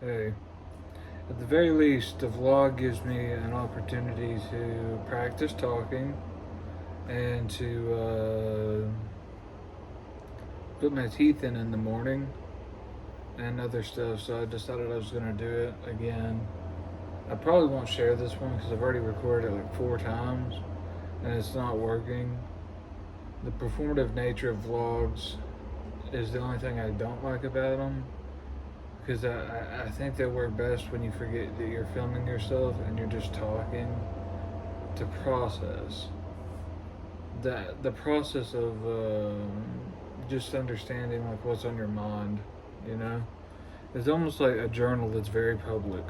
Hey, at the very least, the vlog gives me an opportunity to practice talking and to put my teeth in the morning and other stuff. So I decided I was gonna do it again. I probably won't share this one because I've already recorded it like 4 times and it's not working. The performative nature of vlogs is the only thing I don't like about them, because I think they work best when you forget that you're filming yourself and you're just talking to process the process of just understanding like what's on your mind. You know, it's almost like a journal that's very public.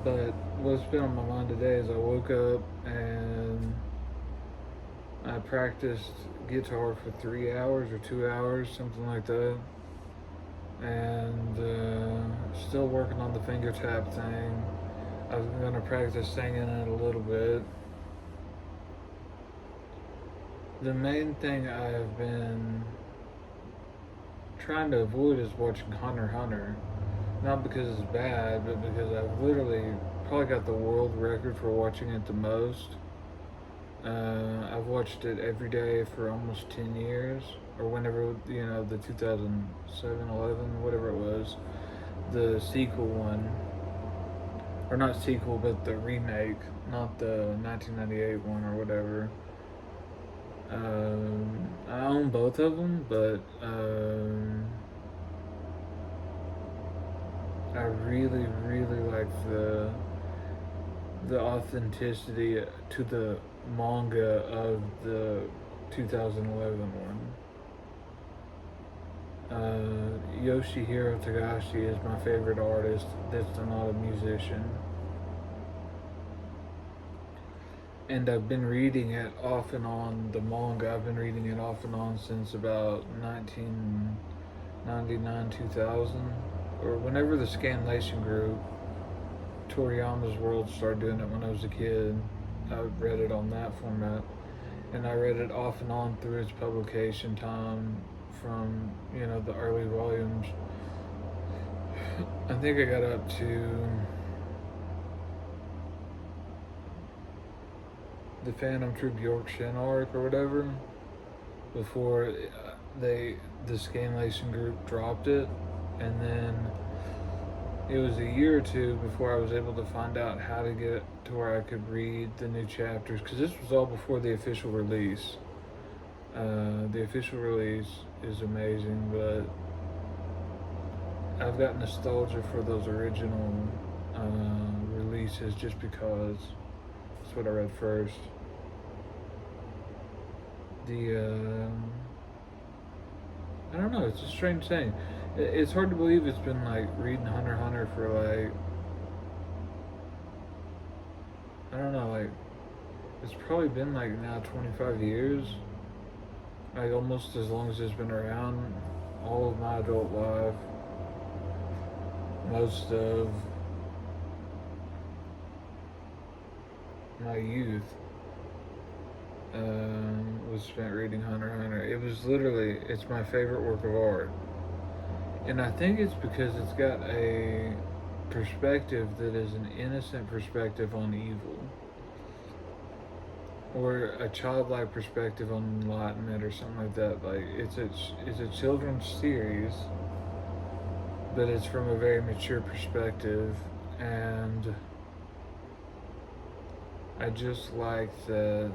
But what's been on my mind today is I woke up and I practiced guitar for 3 hours or 2 hours, something like that, and still working on the finger tap thing. I'm gonna practice singing it a little bit. The main thing I've been trying to avoid is watching Hunter x Hunter. Not because it's bad, but because I've literally probably got the world record for watching it the most. I've watched it every day for almost 10 years, or whenever, the 2007, 11, whatever it was, the sequel one. Or not sequel, but the remake, not the 1998 one or whatever. I own both of them, but I really, really like the authenticity to the manga of the 2011 one. Yoshihiro Tagashi is my favorite artist that's not a musician. And I've been reading it off and on, the manga. I've been reading it off and on since about 1999, 2000, or whenever the Scanlation group, Toriyama's World, started doing it when I was a kid. I read it on that format, and I read it off and on through its publication time from the early volumes. I think I got up to the Phantom Troop Yorkshin arc or whatever before the Scanlation group dropped it, and then it was a year or two before I was able to find out how to get to where I could read the new chapters, because this was all before the official release. The official release is amazing, but I've got nostalgia for those original releases just because that's what I read first. I don't know, it's a strange thing. It's hard to believe it's been like reading Hunter x Hunter for like, I don't know, like it's probably been like now 25 years, like almost as long as it's been around. All of my adult life, most of my youth was spent reading Hunter x Hunter. It's my favorite work of art. And I think it's because it's got a perspective that is an innocent perspective on evil, or a childlike perspective on enlightenment, or something like that. Like it's a children's series, but it's from a very mature perspective, and I just like that.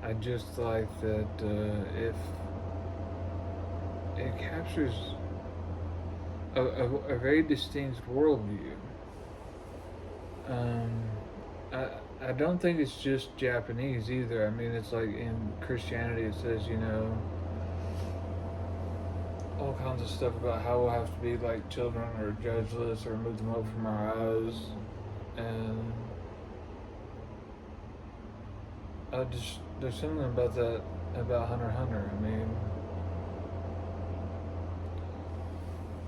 If it captures a very distinct worldview. I don't think it's just Japanese either. I mean, it's like in Christianity, it says, all kinds of stuff about how we'll have to be like children or judgeless or remove them from our eyes. And there's something about that, about Hunter x Hunter. I mean,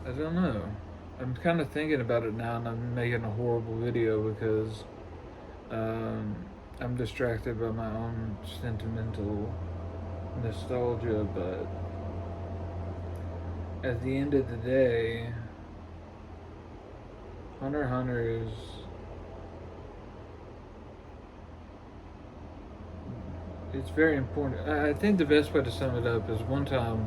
I don't know. I'm kind of thinking about it now, and I'm making a horrible video because I'm distracted by my own sentimental nostalgia. But at the end of the day, Hunter x Hunter is it's very important. I think the best way to sum it up is one time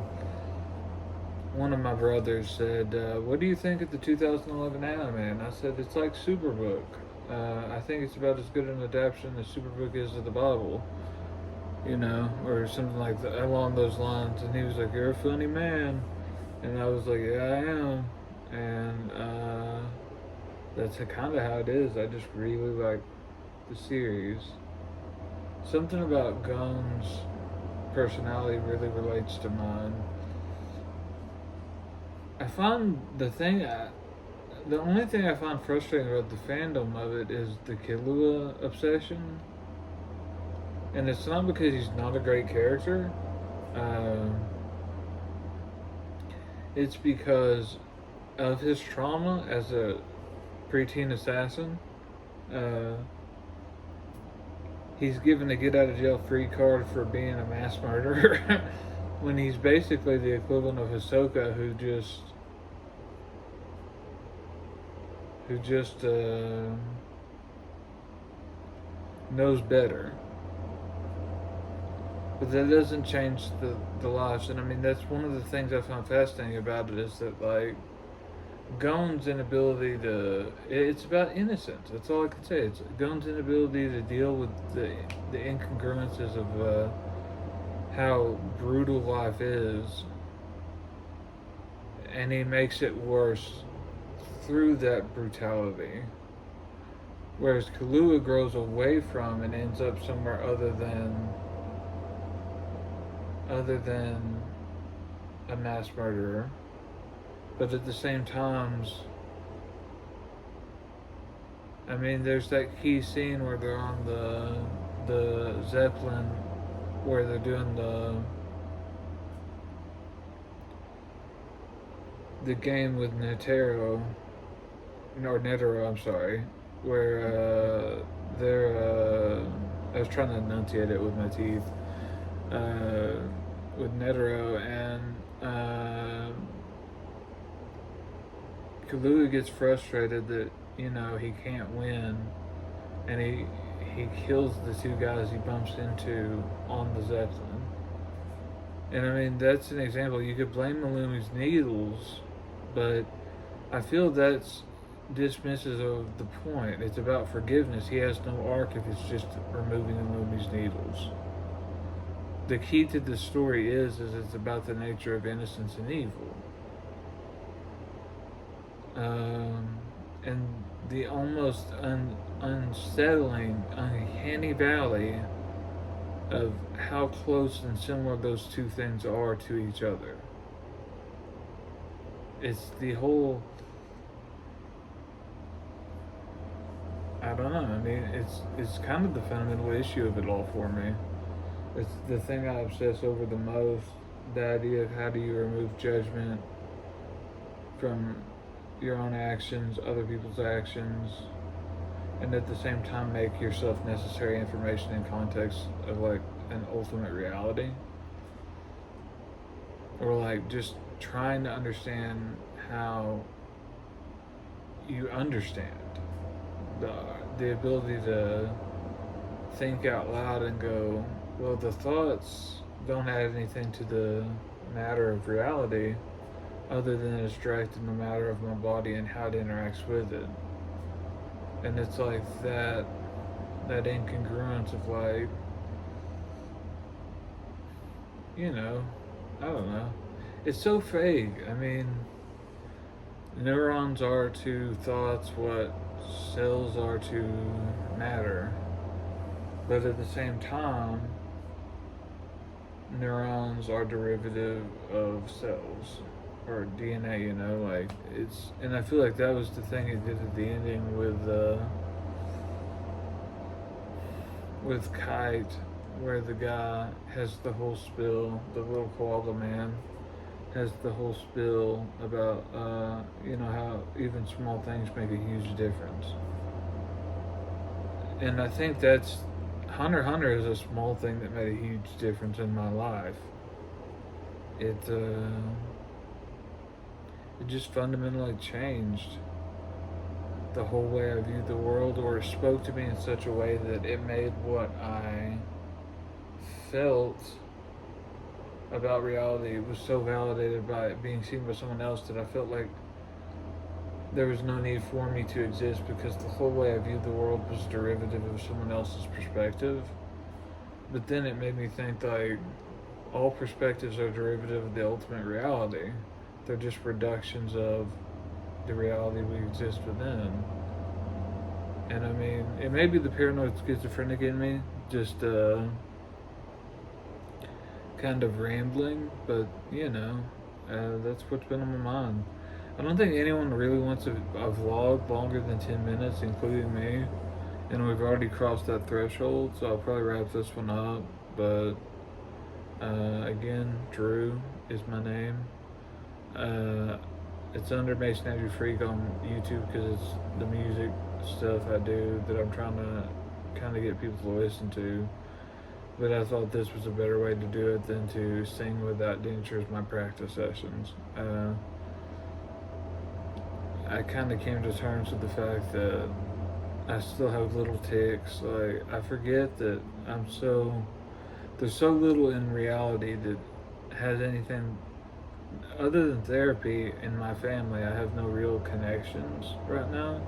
one of my brothers said, "What do you think of the 2011 anime?" And I said, "It's like Superbook. I think it's about as good an adaptation as Superbook is of the Bible, or something like that along those lines." And he was like, "You're a funny man," and I was like, "Yeah, I am," and that's kind of how it is. I just really like the series. Something about Gon's personality really relates to mine. I find the only thing I find frustrating about the fandom of it is the Killua obsession, and it's not because he's not a great character. It's because of his trauma as a preteen assassin. He's given a get out of jail free card for being a mass murderer when he's basically the equivalent of Hisoka, who just knows better. But that doesn't change the lives. And I mean, that's one of the things I find fascinating about it is that, like, Gon's inability it's about innocence. That's all I can say. It's Gon's inability to deal with the incongruences of how brutal life is. And he makes it worse through that brutality. Whereas Killua grows away from and ends up somewhere other than a mass murderer. But at the same time, I mean, there's that key scene where they're on the Zeppelin, where they're doing the game with Netero, I'm sorry, where I was trying to enunciate it with my teeth, with Netero, and Killua gets frustrated that, he can't win, and he kills the two guys he bumps into on the Zeppelin. And I mean, that's an example. You could blame Melumi's needles, but I feel that's dismissive of the point. It's about forgiveness. He has no arc if it's just removing Melumi's needles. The key to the story is it's about the nature of innocence and evil. And the almost unsettling, uncanny valley of how close and similar those two things are to each other. It's the whole, I don't know, I mean, it's kind of the fundamental issue of it all for me. It's the thing I obsess over the most, the idea of how do you remove judgment from your own actions, other people's actions, and at the same time make yourself necessary information in context of, like, an ultimate reality. Or, like, just trying to understand how you understand. The ability to think out loud and go, well, the thoughts don't add anything to the matter of reality other than it's directing the matter of my body and how it interacts with it. And it's like that incongruence of, like, I don't know. It's so vague. I mean, neurons are to thoughts what cells are to matter. But at the same time, neurons are derivative of cells. Or DNA, like, and I feel like that was the thing it did at the ending with Kite, where the guy has the whole spill, the little koala man has the whole spill about, how even small things make a huge difference. And I think that's, Hunter x Hunter is a small thing that made a huge difference in my life. it just fundamentally changed the whole way I viewed the world, or it spoke to me in such a way that it made what I felt about reality, it was so validated by it being seen by someone else, that I felt like there was no need for me to exist, because the whole way I viewed the world was derivative of someone else's perspective. But then it made me think, like, all perspectives are derivative of the ultimate reality. They're just reductions of the reality we exist within. And I mean, it may be the paranoid schizophrenic in me, just kind of rambling, but that's what's been on my mind. I don't think anyone really wants a vlog longer than 10 minutes, including me. And we've already crossed that threshold, so I'll probably wrap this one up. But again, Drew is my name. It's under Mason Andrew Freak on YouTube, because it's the music stuff I do that I'm trying to kind of get people to listen to. But I thought this was a better way to do it than to sing without dentures my practice sessions. I kind of came to terms with the fact that I still have little tics. Like, I forget that there's so little in reality that has anything other than therapy in my family. I have no real connections right now.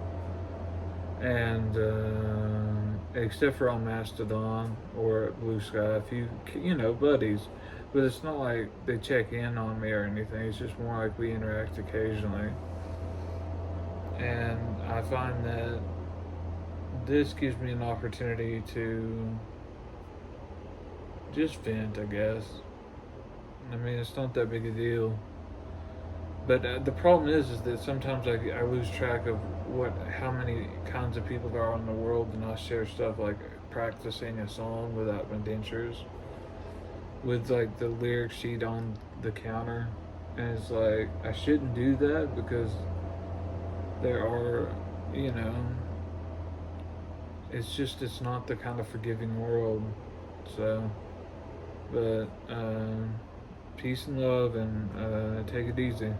And except for on Mastodon or Blue Sky, a few, buddies. But it's not like they check in on me or anything. It's just more like we interact occasionally. And I find that this gives me an opportunity to just vent, I guess. I mean, it's not that big a deal. But the problem is that sometimes I lose track of how many kinds of people there are in the world, and I share stuff like practicing a song without my dentures, with like the lyric sheet on the counter, and it's like I shouldn't do that, because there are, it's not the kind of forgiving world. So, but peace and love, and take it easy.